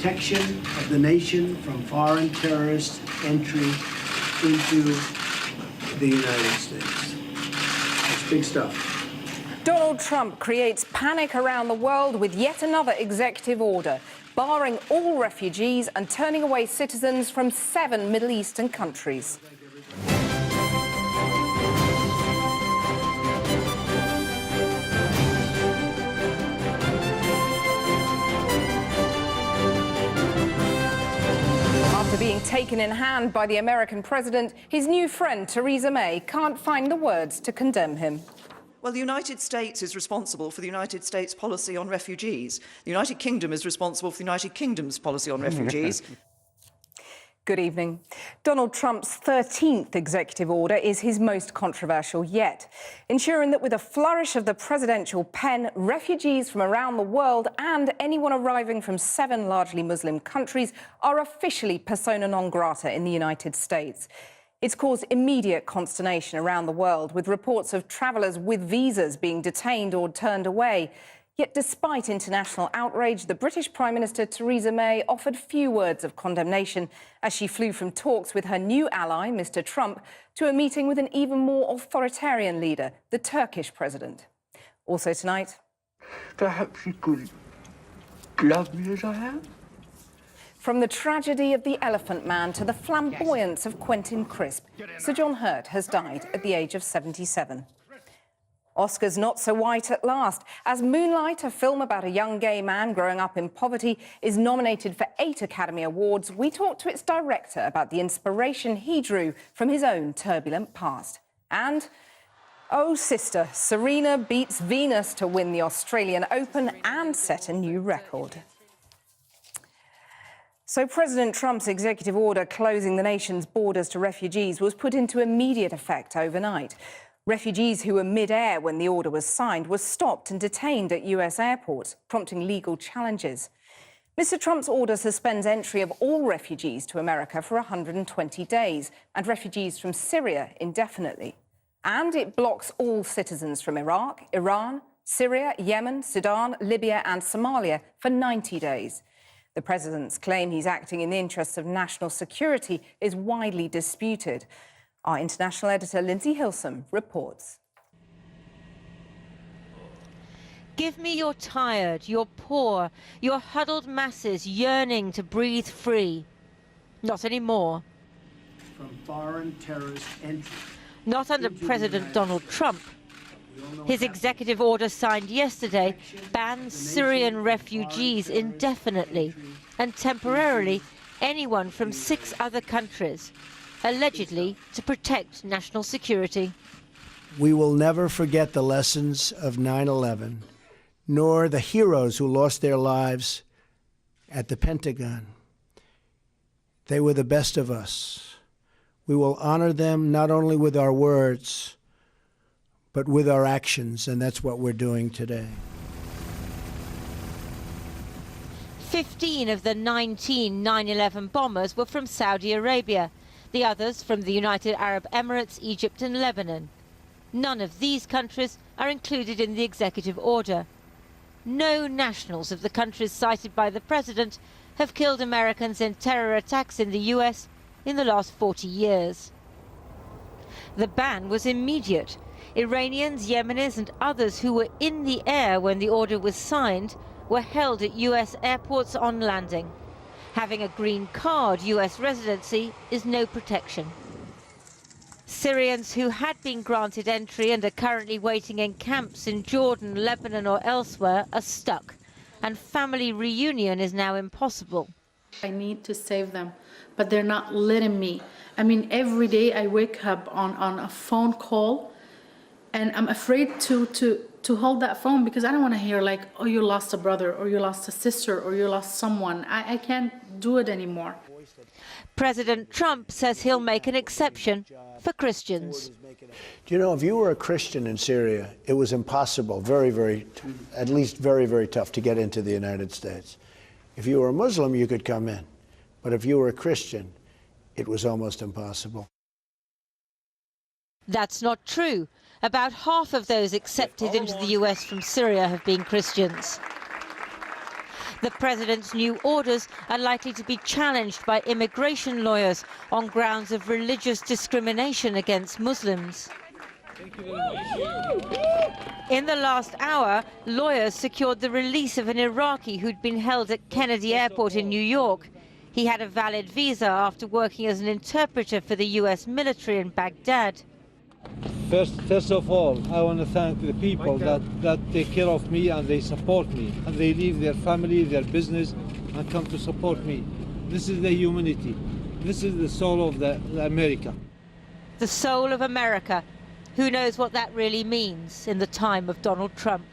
protection of the nation from foreign terrorist entry into the United States. That's big stuff. Donald Trump creates panic around the world with yet another executive order, barring all refugees and turning away citizens from 7 Middle Eastern countries. After being taken in hand by the American president, his new friend Theresa May can't find the words to condemn him. Well, the United States is responsible for the United States policy on refugees. The United Kingdom is responsible for the United Kingdom's policy on refugees. Good evening. Donald Trump's 13th executive order is his most controversial yet, ensuring that with a flourish of the presidential pen, refugees from around the world and anyone arriving from 7 largely Muslim countries are officially persona non grata in the United States. It's caused immediate consternation around the world, with reports of travellers with visas being detained or turned away. Yet despite international outrage, the British Prime Minister Theresa May offered few words of condemnation as she flew from talks with her new ally, Mr. Trump, to a meeting with an even more authoritarian leader, the Turkish president. Also tonight... Perhaps you could love me as I am? From the tragedy of the Elephant Man to the flamboyance of Quentin Crisp, Sir John Hurt has died at the age of 77. Oscars not so white at last, as Moonlight, a film about a young gay man growing up in poverty, is nominated for 8 Academy Awards. We talked to its director about the inspiration he drew from his own turbulent past. And, oh sister, Serena beats Venus to win the Australian Open and set a new record. So President Trump's executive order closing the nation's borders to refugees was put into immediate effect overnight. Refugees who were mid-air when the order was signed were stopped and detained at US airports, prompting legal challenges. Mr. Trump's order suspends entry of all refugees to America for 120 days and refugees from Syria indefinitely. And it blocks all citizens from Iraq, Iran, Syria, Yemen, Sudan, Libya and Somalia for 90 days. The president's claim he's acting in the interests of national security is widely disputed. Our international editor, Lindsay Hilsum, reports. Give me your tired, your poor, your huddled masses yearning to breathe free. Not anymore. From foreign terrorist entry. Not under President Donald Trump. His executive order signed yesterday bans Syrian refugees indefinitely and temporarily anyone from 6 other countries, allegedly to protect national security. We will never forget the lessons of 9/11, nor the heroes who lost their lives at the Pentagon. They were the best of us. We will honor them not only with our words, but with our actions, and that's what we're doing today. 15 of the 19 9/11 bombers were from Saudi Arabia, the others from the United Arab Emirates, Egypt and Lebanon. None of these countries are included in the executive order. No nationals of the countries cited by the president have killed Americans in terror attacks in the US in the last 40 years. The ban was immediate. Iranians, Yemenis and others who were in the air when the order was signed were held at US airports on landing. Having a green card US residency is no protection. Syrians who had been granted entry and are currently waiting in camps in Jordan, Lebanon or elsewhere are stuck, and family reunion is now impossible. I need to save them, but they're not letting me. I mean, every day I wake up on a phone call, and I'm afraid to hold that phone because I don't want to hear like, oh, you lost a brother, or you lost a sister, or you lost someone. I can't do it anymore. President Trump says he'll make an exception for Christians. Do you know, if you were a Christian in Syria, it was impossible, at least very tough to get into the United States. If you were a Muslim, you could come in. But if you were a Christian, it was almost impossible. That's not true. About half of those accepted into the US from Syria have been Christians. The president's new orders are likely to be challenged by immigration lawyers on grounds of religious discrimination against Muslims. In the last hour, lawyers secured the release of an Iraqi who'd been held at Kennedy Airport in New York. He had a valid visa after working as an interpreter for the US military in Baghdad. First of all, I want to thank the people that take care of me and they support me. And they leave their family, their business, and come to support me. This is the humanity. This is the soul of the America. The soul of America. Who knows what that really means in the time of Donald Trump?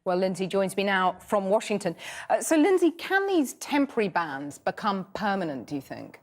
Well, Lindsay joins me now from Washington. So, Lindsay, can these temporary bans become permanent, do you think?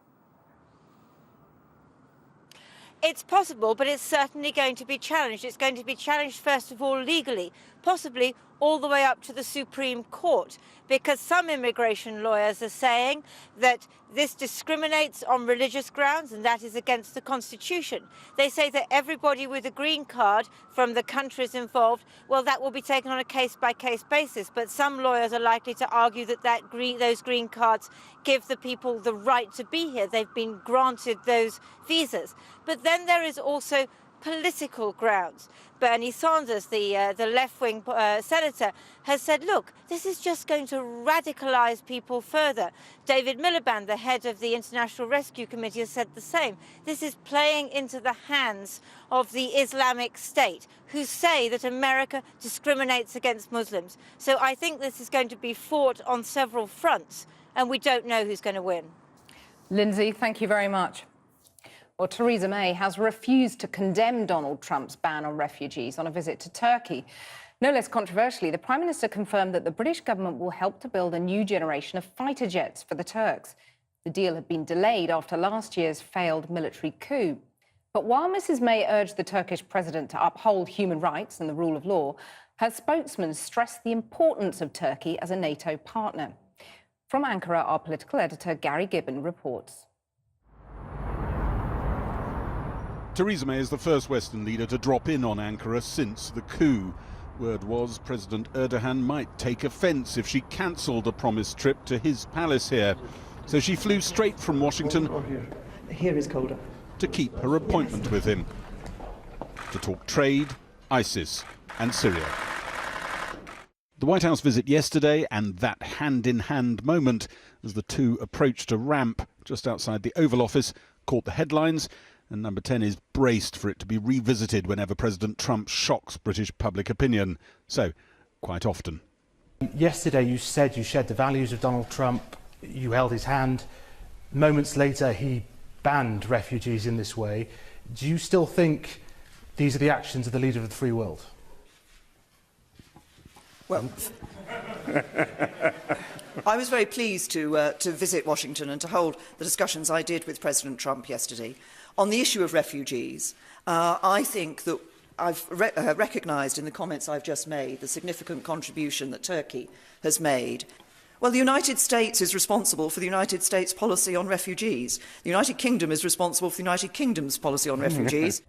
It's possible, but it's certainly going to be challenged. It's going to be challenged, first of all, legally, possibly all the way up to the Supreme Court, because some immigration lawyers are saying that this discriminates on religious grounds, and that is against the Constitution. They say that everybody with a green card from the countries involved, well, that will be taken on a case-by-case basis. But some lawyers are likely to argue that those green cards give the people the right to be here. They've been granted those visas. But then there is also political grounds. Bernie Sanders, the left-wing senator, has said, look, this is just going to radicalize people further. David Miliband, the head of the International Rescue Committee, has said the same. This is playing into the hands of the Islamic State, who say that America discriminates against Muslims. So I think this is going to be fought on several fronts, and we don't know who's going to win. Lindsay, thank you very much. Well, Theresa May has refused to condemn Donald Trump's ban on refugees on a visit to Turkey. No less controversially, the Prime Minister confirmed that the British government will help to build a new generation of fighter jets for the Turks. The deal had been delayed after last year's failed military coup. But while Mrs May urged the Turkish president to uphold human rights and the rule of law, her spokesman stressed the importance of Turkey as a NATO partner. From Ankara, our political editor Gary Gibbon reports. Theresa May is the first Western leader to drop in on Ankara since the coup. Word was President Erdogan might take offence if she cancelled a promised trip to his palace here. So she flew straight from Washington Here is colder. to keep her appointment with him, to talk trade, ISIS and Syria. The White House visit yesterday and that hand-in-hand moment as the two approached a ramp just outside the Oval Office caught the headlines, and Number 10 is braced for it to be revisited whenever President Trump shocks British public opinion. So, quite often. Yesterday you said you shared the values of Donald Trump, you held his hand. Moments later he banned refugees in this way. Do you still think these are the actions of the leader of the free world? Well, I was very pleased to visit Washington and to hold the discussions I did with President Trump yesterday. On the issue of refugees, I think that I've recognised in the comments I've just made the significant contribution that Turkey has made. Well, the United States is responsible for the United States policy on refugees. The United Kingdom is responsible for the United Kingdom's policy on refugees.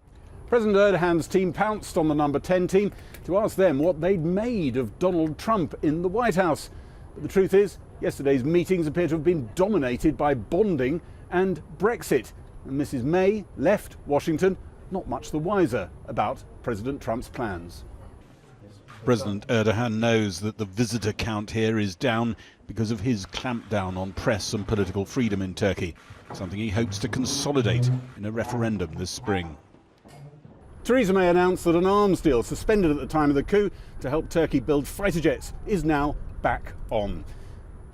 President Erdogan's team pounced on the Number 10 team to ask them what they'd made of Donald Trump in the White House. But the truth is, yesterday's meetings appear to have been dominated by bonding and Brexit. And Mrs May left Washington not much the wiser about President Trump's plans. President Erdogan knows that the visitor count here is down because of his clampdown on press and political freedom in Turkey, something he hopes to consolidate in a referendum this spring. Theresa May announced that an arms deal suspended at the time of the coup to help Turkey build fighter jets is now back on.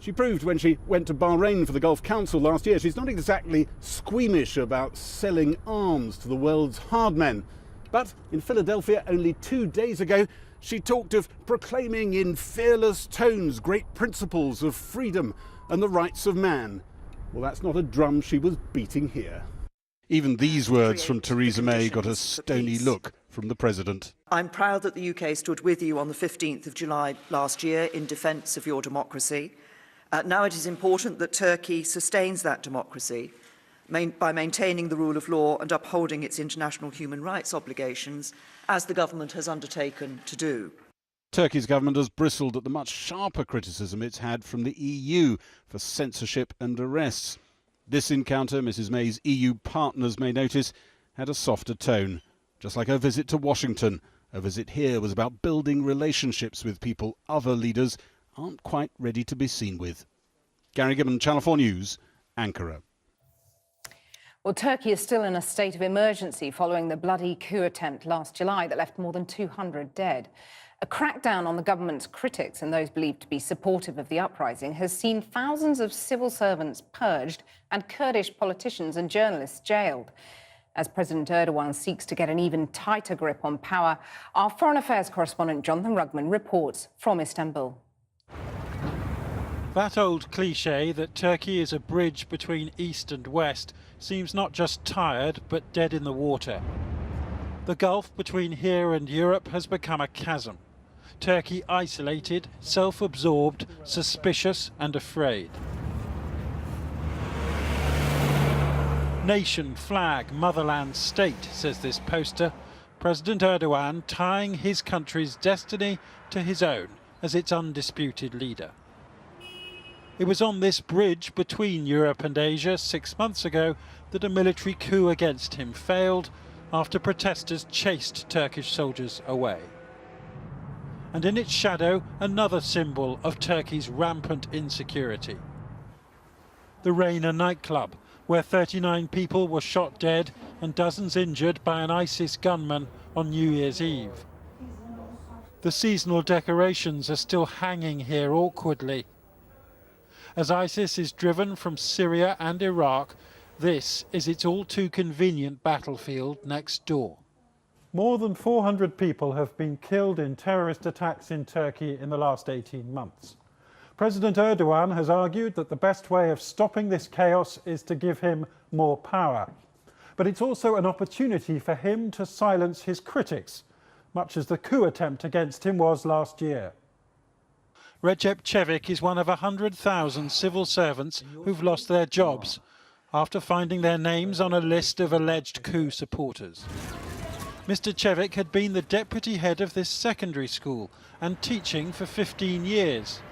She proved when she went to Bahrain for the Gulf Council last year she's not exactly squeamish about selling arms to the world's hard men. But in Philadelphia only 2 days ago, she talked of proclaiming in fearless tones great principles of freedom and the rights of man. Well, that's not a drum she was beating here. Even these words from Theresa May got a stony look from the President. I'm proud that the UK stood with you on the 15th of July last year in defence of your democracy. Now it is important that Turkey sustains that democracy by maintaining the rule of law and upholding its international human rights obligations, as the government has undertaken to do. Turkey's government has bristled at the much sharper criticism it's had from the EU for censorship and arrests. This encounter, Mrs May's EU partners may notice, had a softer tone. Just like her visit to Washington. Her visit here was about building relationships with people other leaders aren't quite ready to be seen with. Gary Gibbon, Channel 4 News, Ankara. Well, Turkey is still in a state of emergency following the bloody coup attempt last July that left more than 200 dead. A crackdown on the government's critics and those believed to be supportive of the uprising has seen thousands of civil servants purged and Kurdish politicians and journalists jailed. As President Erdogan seeks to get an even tighter grip on power, our foreign affairs correspondent Jonathan Rugman reports from Istanbul. That old cliché that Turkey is a bridge between East and West seems not just tired, but dead in the water. The gulf between here and Europe has become a chasm. Turkey isolated, self-absorbed, suspicious and afraid. Nation, flag, motherland, state, says this poster. President Erdogan tying his country's destiny to his own as its undisputed leader. It was on this bridge between Europe and Asia 6 months ago that a military coup against him failed after protesters chased Turkish soldiers away. And in its shadow, another symbol of Turkey's rampant insecurity. The Reyna nightclub, where 39 people were shot dead and dozens injured by an ISIS gunman on New Year's Eve. The seasonal decorations are still hanging here awkwardly. As ISIS is driven from Syria and Iraq, this is its all-too-convenient battlefield next door. More than 400 people have been killed in terrorist attacks in Turkey in the last 18 months. President Erdogan has argued that the best way of stopping this chaos is to give him more power. But it's also an opportunity for him to silence his critics, much as the coup attempt against him was last year. Recep Çelik is one of 100,000 civil servants who've lost their jobs after finding their names on a list of alleged coup supporters. Mr. Çelik had been the deputy head of this secondary school and teaching for 15 years.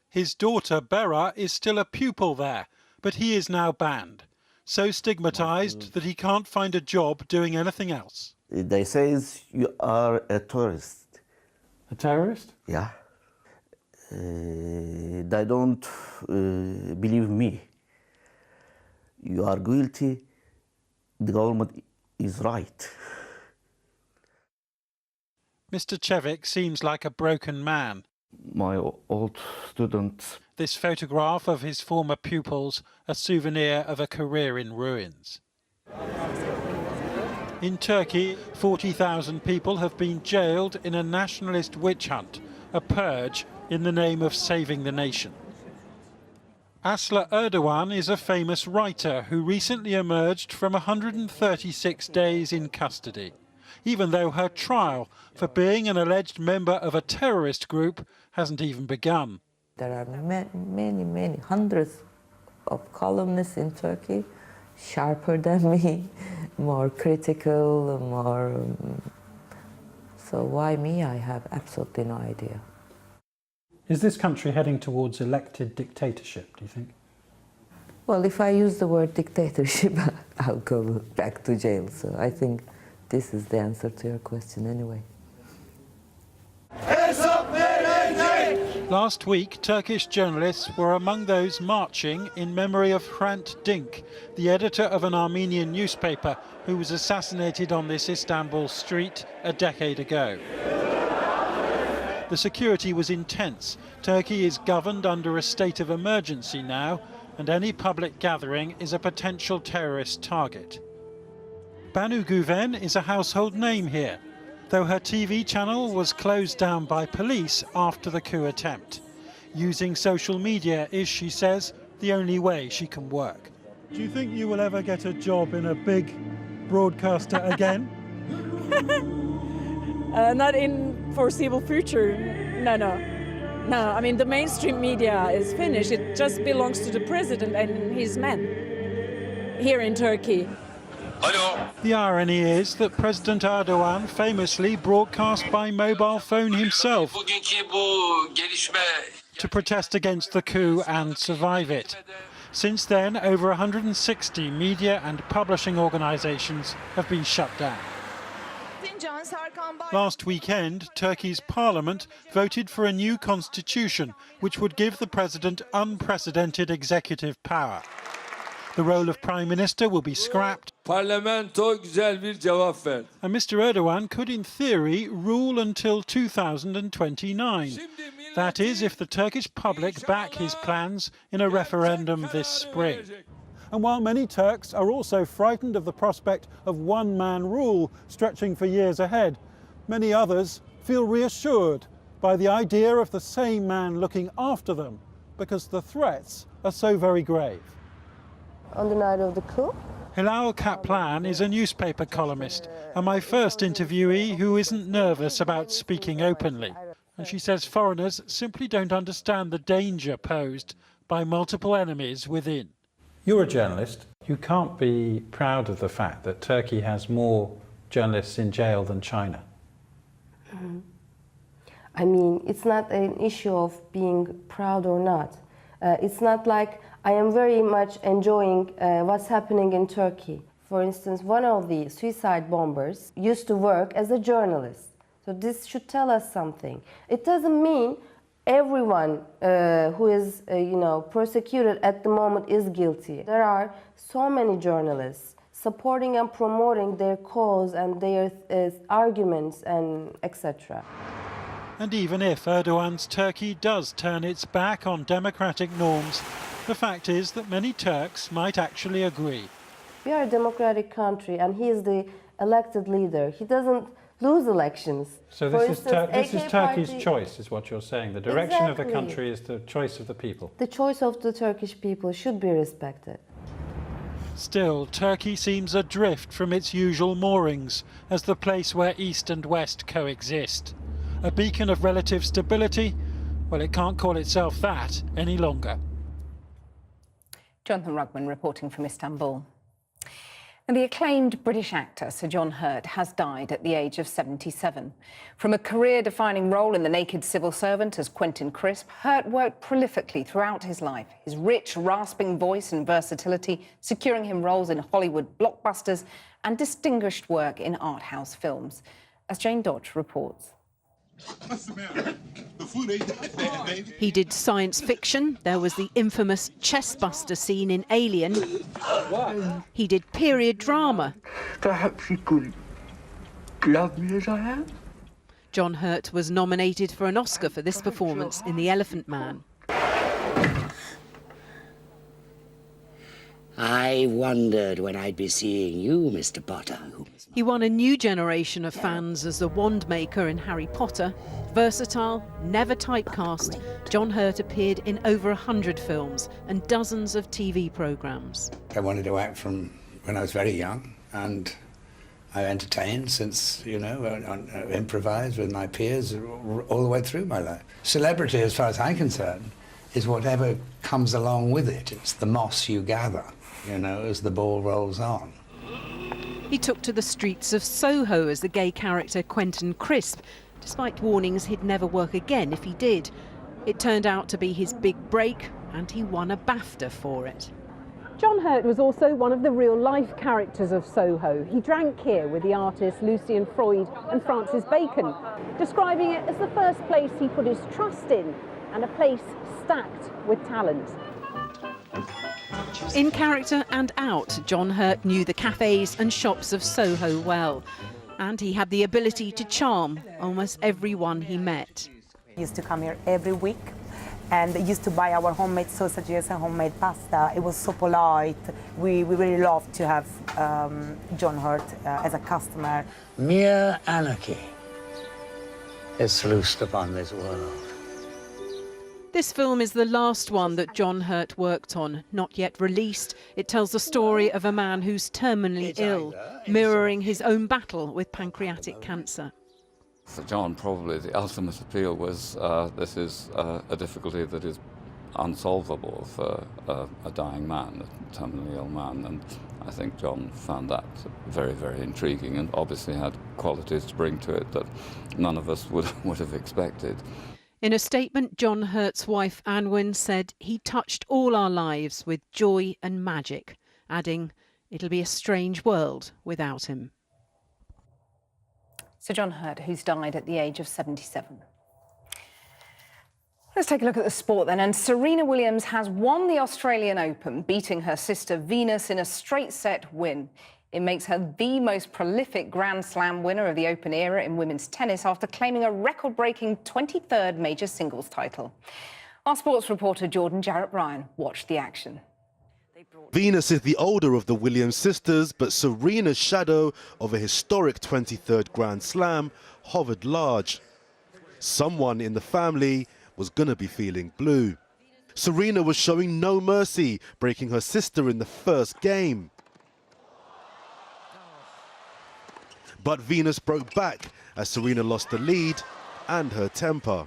His daughter Bera is still a pupil there, but he is now banned, so stigmatized that he can't find a job doing anything else. They say you are a terrorist. A terrorist? Yeah. They don't believe me. You are guilty. The government is right. Mr. Çelik seems like a broken man. My old students. This photograph of his former pupils, a souvenir of a career in ruins. In Turkey, 40,000 people have been jailed in a nationalist witch hunt, a purge in the name of saving the nation. Aslı Erdoğan is a famous writer who recently emerged from 136 days in custody, even though her trial for being an alleged member of a terrorist group hasn't even begun. There are many hundreds of columnists in Turkey, sharper than me, more critical, more... So why me? I have absolutely no idea. Is this country heading towards elected dictatorship, do you think? Well, if I use the word dictatorship, I'll go back to jail. So I think this is the answer to your question anyway. Last week, Turkish journalists were among those marching in memory of Hrant Dink, the editor of an Armenian newspaper who was assassinated on this Istanbul street a decade ago. The security was intense. Turkey is governed under a state of emergency now, and any public gathering is a potential terrorist target. Banu Güven is a household name here, though her TV channel was closed down by police after the coup attempt. Using social media is, she says, the only way she can work. Do you think you will ever get a job in a big broadcaster again? Not in foreseeable future, no. I mean, the mainstream media is finished. It just belongs to the president and his men here in Turkey. The irony is that President Erdogan famously broadcast by mobile phone himself to protest against the coup and survive it. Since then, over 160 media and publishing organisations have been shut down. Last weekend, Turkey's parliament voted for a new constitution which would give the president unprecedented executive power. The role of Prime Minister will be scrapped. Parlamento güzel bir cevap ver. And Mr Erdogan could, in theory, rule until 2029. That is, if the Turkish public back his plans in a referendum this spring. And while many Turks are also frightened of the prospect of one-man rule stretching for years ahead, many others feel reassured by the idea of the same man looking after them, because the threats are so very grave. On the night of the coup? Hilal Kaplan is a newspaper columnist and my first interviewee who isn't nervous about speaking openly. And she says foreigners simply don't understand the danger posed by multiple enemies within. You're a journalist. You can't be proud of the fact that Turkey has more journalists in jail than China. I mean, it's not an issue of being proud or not. It's not like I am very much enjoying what's happening in Turkey. For instance, one of the suicide bombers used to work as a journalist. So this should tell us something. It doesn't mean everyone who is, persecuted at the moment is guilty. There are so many journalists supporting and promoting their cause and their arguments and etc. And even if Erdogan's Turkey does turn its back on democratic norms, the fact is that many Turks might actually agree. We are a democratic country and he is the elected leader. He doesn't lose elections. So this is Turkey's choice, is what you're saying. The direction of the country is the choice of the people. The choice of the Turkish people should be respected. Still, Turkey seems adrift from its usual moorings as the place where East and West coexist. A beacon of relative stability? Well, it can't call itself that any longer. Jonathan Rugman reporting from Istanbul. And the acclaimed British actor Sir John Hurt has died at the age of 77. From a career-defining role in The Naked Civil Servant as Quentin Crisp, Hurt worked prolifically throughout his life, his rich, rasping voice and versatility securing him roles in Hollywood blockbusters and distinguished work in art house films. As Jane Dodge reports. What's the matter? The food ain't that bad, baby. He did science fiction. There was the infamous chestbuster scene in Alien. He did period drama. Perhaps you could love me as I am? John Hurt was nominated for an Oscar for this performance in The Elephant Man. I wondered when I'd be seeing you, Mr. Potter. He won a new generation of fans as the wand maker in Harry Potter. Versatile, never typecast, John Hurt appeared in over 100 films and dozens of TV programmes. I wanted to act from when I was very young, and I've entertained since, improvised with my peers all the way through my life. Celebrity, as far as I'm concerned, is whatever comes along with it. It's the moss you gather, as the ball rolls on. He took to the streets of Soho as the gay character Quentin Crisp, despite warnings he'd never work again if he did. It turned out to be his big break, and he won a BAFTA for it. John Hurt was also one of the real-life characters of Soho. He drank here with the artists Lucian Freud and Francis Bacon, describing it as the first place he put his trust in, and a place stacked with talent. In character and out, John Hurt knew the cafes and shops of Soho well, and he had the ability to charm almost everyone he met. He used to come here every week and used to buy our homemade sausages and homemade pasta. It was so polite. We really loved to have John Hurt as a customer. Mere anarchy is loosed upon this world. This film is the last one that John Hurt worked on, not yet released. It tells the story of a man who's terminally ill, mirroring his own battle with pancreatic cancer. For John, probably the ultimate appeal was this is a difficulty that is unsolvable for a dying man, a terminally ill man, and I think John found that very, very intriguing and obviously had qualities to bring to it that none of us would have expected. In a statement, John Hurt's wife Anne Wynne said he touched all our lives with joy and magic, adding, "It'll be a strange world without him." So John Hurt, who's died at the age of 77. Let's take a look at the sport then. And Serena Williams has won the Australian Open, beating her sister Venus in a straight-set win. It makes her the most prolific Grand Slam winner of the Open era in women's tennis after claiming a record-breaking 23rd major singles title. Our sports reporter Jordan Jarrett Bryan watched the action. Venus is the older of the Williams sisters, but Serena's shadow of a historic 23rd Grand Slam hovered large. Someone in the family was going to be feeling blue. Serena was showing no mercy, breaking her sister in the first game. But Venus broke back as Serena lost the lead and her temper.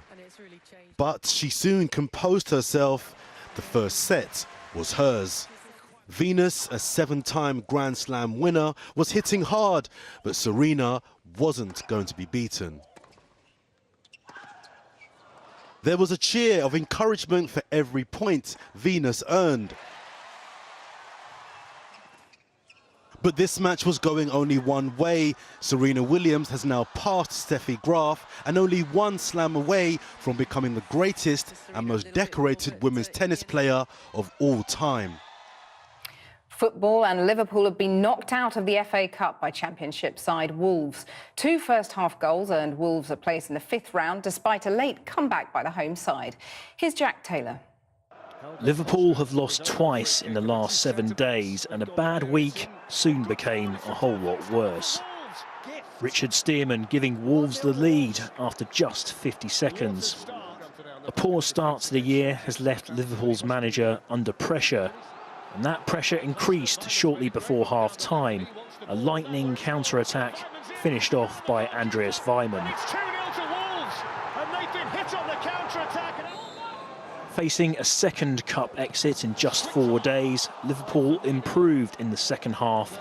But she soon composed herself. The first set was hers. Venus, a 7-time Grand Slam winner, was hitting hard, but Serena wasn't going to be beaten. There was a cheer of encouragement for every point Venus earned. But this match was going only one way. Serena Williams has now passed Steffi Graf and only one slam away from becoming the greatest and most decorated women's tennis player of all time. Football and Liverpool have been knocked out of the FA Cup by Championship side Wolves. 2 first-half goals earned Wolves a place in the 5th round despite a late comeback by the home side. Here's Jack Taylor. Liverpool have lost twice in the last 7 days, and a bad week soon became a whole lot worse. Richard Stearman giving Wolves the lead after just 50 seconds. A poor start to the year has left Liverpool's manager under pressure, and that pressure increased shortly before half-time. A lightning counter-attack finished off by Andreas Weimann. Facing a second cup exit in just 4 days, Liverpool improved in the second half,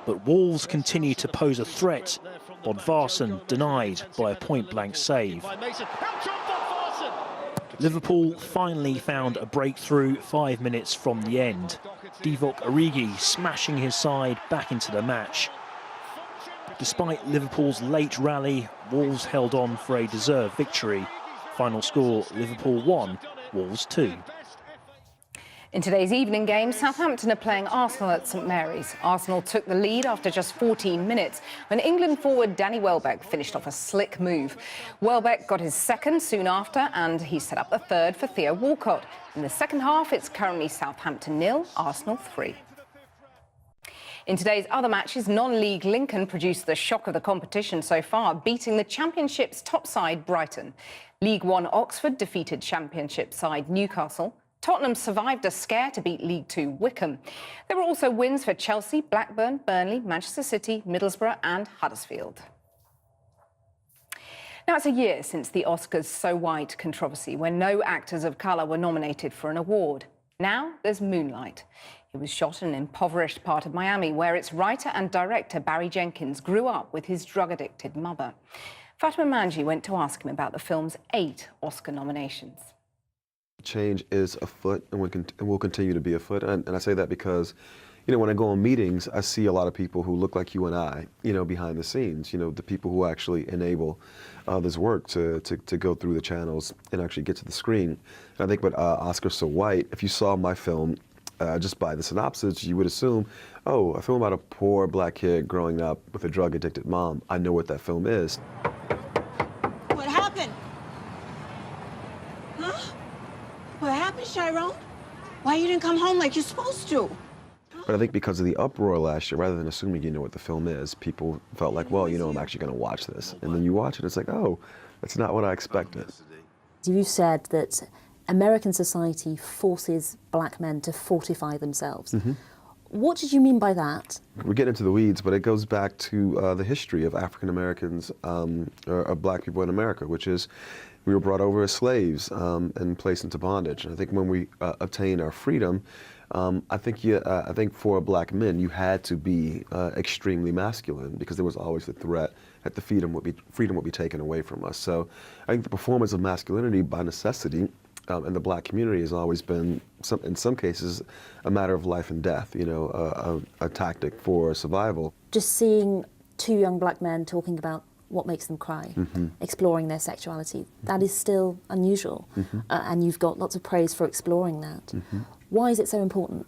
but Wolves continue to pose a threat. Bodvarsson denied by a point-blank save. Liverpool finally found a breakthrough 5 minutes from the end. Divock Origi smashing his side back into the match. Despite Liverpool's late rally, Wolves held on for a deserved victory. Final score, Liverpool 1, Wolves 2. In today's evening game, Southampton are playing Arsenal at St Mary's. Arsenal took the lead after just 14 minutes when England forward Danny Welbeck finished off a slick move. Welbeck got his second soon after, and he set up the third for Theo Walcott. In the second half, it's currently Southampton 0, Arsenal 3. In today's other matches, non-league Lincoln produced the shock of the competition so far, beating the Championship's top side Brighton. League One Oxford defeated Championship side Newcastle. Tottenham survived a scare to beat League Two Wycombe. There were also wins for Chelsea, Blackburn, Burnley, Manchester City, Middlesbrough and Huddersfield. Now, it's a year since the Oscars So White controversy, when no actors of colour were nominated for an award. Now there's Moonlight. It was shot in an impoverished part of Miami, where its writer and director Barry Jenkins grew up with his drug-addicted mother. Fatima Manji went to ask him about the film's 8 Oscar nominations. Change is afoot and will continue to be afoot. And I say that because, you know, when I go on meetings, I see a lot of people who look like you and I, you know, behind the scenes, you know, the people who actually enable this work to go through the channels and actually get to the screen. And I think with Oscar So White, if you saw my film, just by the synopsis, you would assume, oh, a film about a poor black kid growing up with a drug-addicted mom. I know what that film is. What happened? Huh? What happened, Chiron? Why you didn't come home like you're supposed to? But I think because of the uproar last year, rather than assuming you know what the film is, people felt like, well, you know, I'm actually going to watch this. And then you watch it, it's like, oh, that's not what I expected. You said that American society forces black men to fortify themselves. Mm-hmm. What did you mean by that? We're getting into the weeds, but it goes back to the history of African Americans or black people in America, which is We were brought over as slaves and placed into bondage. And I think when we obtained our freedom, I think for black men, you had to be extremely masculine because there was always the threat that the freedom would be taken away from us. So I think the performance of masculinity by necessity in the black community has always been, in some cases, a matter of life and death, you know, a tactic for survival. Just seeing two young black men talking about what makes them cry, exploring their sexuality, that is still unusual. And you've got lots of praise for exploring that. Why is it so important?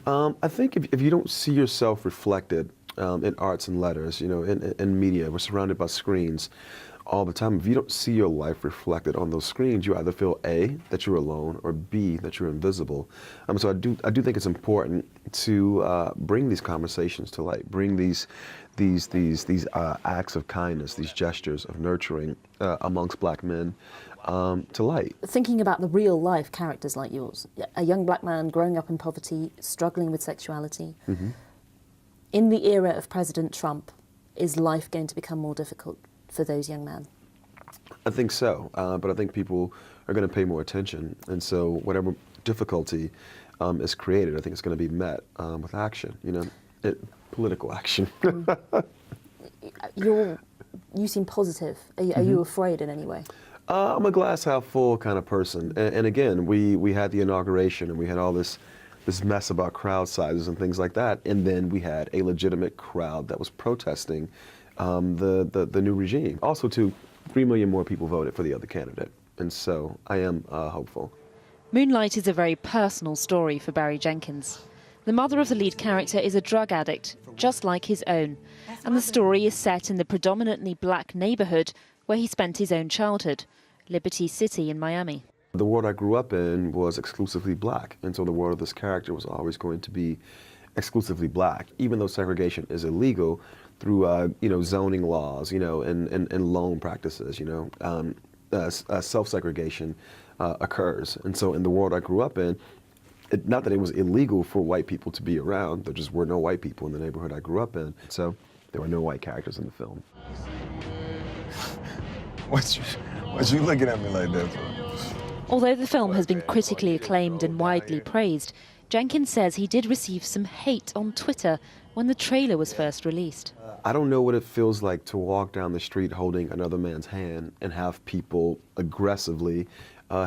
I think if you don't see yourself reflected in arts and letters, you know, in media, we're surrounded by screens all the time. If you don't see your life reflected on those screens, you either feel A, that you're alone, or B, that you're invisible. So I do think it's important to bring these conversations to light, bring these acts of kindness, these gestures of nurturing amongst black men to light. Thinking about the real life characters like yours, a young black man growing up in poverty, struggling with sexuality. In the era of President Trump, is life going to become more difficult for those young men? I think so, but I think people are going to pay more attention, and so whatever difficulty is created, I think it's going to be met with action, you know, political action. You seem positive. Are you afraid in any way? I'm a glass half full kind of person, and again, we had the inauguration and we had all this mess about crowd sizes and things like that, and then we had a legitimate crowd that was protesting the new regime. Also, 3 million more people voted for the other candidate, and so I am hopeful. Moonlight is a very personal story for Barry Jenkins. The mother of the lead character is a drug addict, just like his own, and the story is set in the predominantly black neighborhood where he spent his own childhood, Liberty City in Miami. The world I grew up in was exclusively black, and so the world of this character was always going to be exclusively black, even though segregation is illegal through you know, zoning laws, you know, and loan practices, you know, self-segregation occurs. And so in the world I grew up in, not that it was illegal for white people to be around, there just were no white people in the neighborhood I grew up in, so there were no white characters in the film. What you looking at me like that for? Although the film has been critically acclaimed and widely praised, Jenkins says he did receive some hate on Twitter when the trailer was first released. I don't know what it feels like to walk down the street holding another man's hand and have people aggressively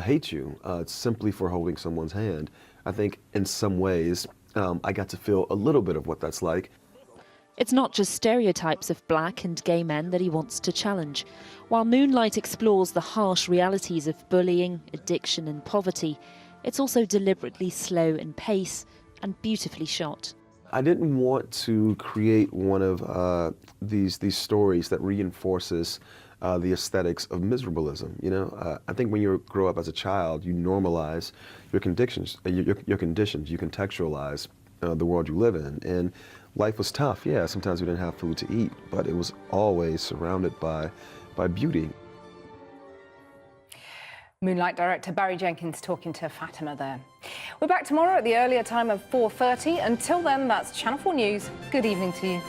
hate you simply for holding someone's hand. I think in some ways I got to feel a little bit of what that's like. It's not just stereotypes of black and gay men that he wants to challenge. While Moonlight explores the harsh realities of bullying, addiction and poverty, it's also deliberately slow in pace and beautifully shot. I didn't want to create one of these stories that reinforces the aesthetics of miserableism. You know, I think when you grow up as a child, you normalize your conditions. You contextualize the world you live in, and life was tough. Yeah, sometimes we didn't have food to eat, but it was always surrounded by beauty. Moonlight director Barry Jenkins talking to Fatima there. We're back tomorrow at the earlier time of 4:30. Until then, that's Channel 4 News. Good evening to you.